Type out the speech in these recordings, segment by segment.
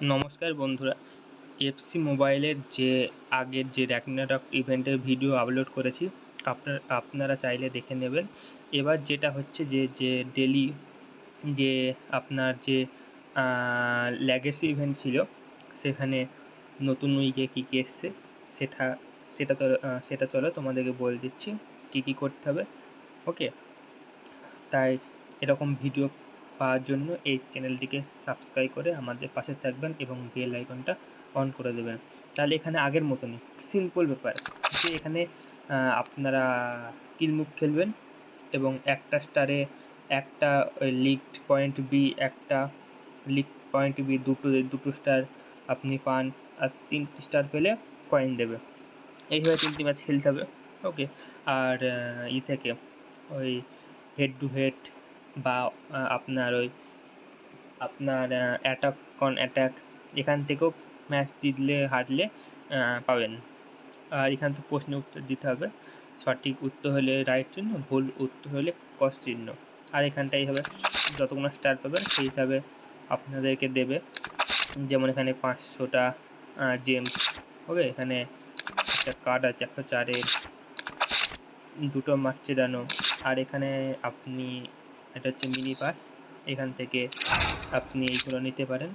নমস্কার বন্ধুরা, এফসি মোবাইলের যে আগের যে র্যাগনারক ইভেন্টের ভিডিও আপলোড করেছি আপনারা চাইলে দেখে নেবেন। এবার যেটা হচ্ছে যে ডেলি যে আপনার যে লেগেসি ইভেন্ট ছিল সেখানে নতুন উইকে কী কী এসছে সেটা সেটা চলো তোমাদেরকে বলে দিচ্ছি কী কী করতে হবে। ওকে, তাই এরকম ভিডিও পাওয়ার জন্য এই চ্যানেলটিকে সাবস্ক্রাইব করে আমাদের পাশে থাকবেন এবং বেল আইকনটা অন করে দেবেন। তাহলে এখানে আগের মতনই সিম্পল ব্যাপার যে এখানে আপনারা স্কিল মুভ খেলবেন এবং একটা স্টারে একটা লিগ পয়েন্ট বি, একটা লিগ পয়েন্ট বি দুটো স্টার আপনি পান, আর 3টি স্টার পেলে কয়েন দেবে। এইভাবে 3টি ম্যাচ খেলতে হবে। ওকে, আর থেকে ওই হেড টু হেড বা আপনার অ্যাটাক অন অ্যাটাক এখান থেকেও ম্যাচ জিতলে হারলে পাবেন। আর এখান থেকে প্রশ্নের উত্তর দিতে হবে, সঠিক উত্তর হলে রাইট চিহ্ন, ভুল উত্তর হলে ক্রস চিহ্ন। আর এখানটাই হবে যতগুলো স্টার পাবেন সেই হিসাবে আপনাদেরকে দেবে। যেমন এখানে 500টা জেমস। ওকে, এখানে একটা কার্ড আছে 104-এর, দুটো মার্চেরানো। আর এখানে আপনি এটা হচ্ছে মিনি পাস, এখান থেকে আপনি এইগুলো নিতে পারেন।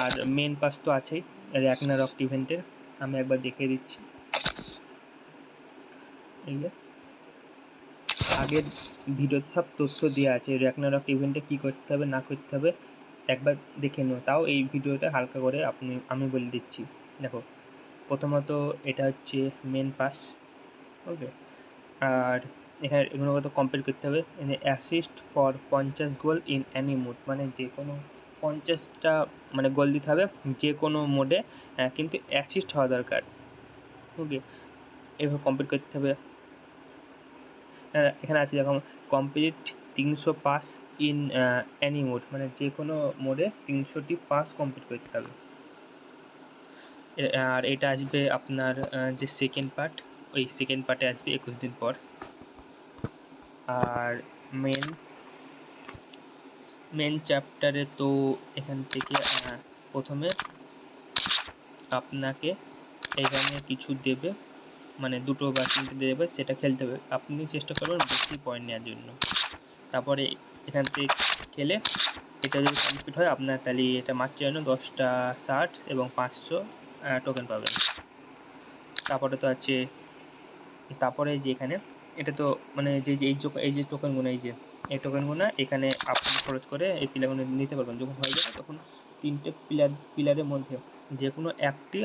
আর মেন পাস তো আছেই র্যাগনারক ইভেন্টের, আমি একবার দেখিয়ে দিচ্ছি। এইগুলো আগের ভিডিওতে সব তথ্য দেওয়া আছে র্যাগনারক ইভেন্টে কী করতে হবে না করতে হবে, একবার দেখে নিও। তাও এই ভিডিওটা হালকা করে আমি বলে দিচ্ছি। দেখো, প্রথমত এটা হচ্ছে মেন পাস। ওকে, আর এখানে এগুলো কত কমপ্লিট করতে হবে। Assist for 50 goal in Annie mode, মানে যে কোনো 50টা মানে গোল দিতে হবে যে কোনো মোডে, কিন্তু অ্যাসিস্ট হওয়া দরকার। ওকে, এভাবে কমপ্লিট করতে হবে। এখানে আছে যেরকম complete 300 pass in Annie mode, মানে যে কোনো মোডে 300টি পাস কমপ্লিট করতে হবে। আর এটা আসবে আপনার যে সেকেন্ড পার্ট, ওই সেকেন্ড পার্টে আসবে 21 দিন পর। আর মেন চ্যাপ্টারে তো এখান থেকে প্রথমে আপনাকে এখানে কিছু দেবে, মানে 2টো বা 3টে দেবে, সেটা খেলতে হবে। আপনি চেষ্টা করবেন বেশি পয়েন্ট নেওয়ার জন্য। তারপরে এখান থেকে খেলে এটা যদি কমপ্লিট হয় আপনার, তাহলে এটা মারছে জন্য 10টা 60 এবং 500 টোকেন পাবেন। তারপরে তো আছে, তারপরে যে এখানে এটা তো মানে এই যে টোকেনগুলো, এই টোকেনগুলো এখানে আপনি খরচ করে এই পিলারগুলো নিতে পারবেন। যখন হয়ে যাবে তখন 3টে পিলারের মধ্যে যে কোনো একটি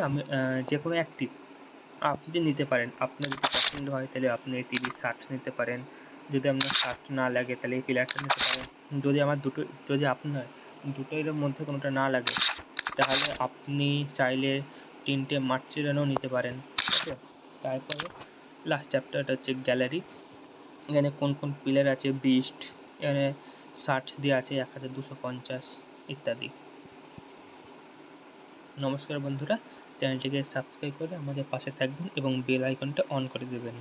আপনি নিতে পারেন। আপনার যদি পছন্দ হয় তাহলে আপনি 30-60 নিতে পারেন। যদি আপনার 60 না লাগে তাহলে এই পিলারটা নিতে পারেন। যদি আপনার দুটোর মধ্যে কোনোটা না লাগে তাহলে আপনি চাইলে 3টে মার্চেরানো নিতে পারেন। ওকে, তারপরে লাস্ট চ্যাপ্টারটা হচ্ছে গ্যালারি। এখানে কোন কোন পিলার আছে, বিস্ট, এখানে 60 দেওয়া আছে, 1250 ইত্যাদি। নমস্কার বন্ধুরা, চ্যানেলটিকে সাবস্ক্রাইব করে আমাদের পাশে থাকবেন এবং বেল আইকনটা অন করে দেবেন।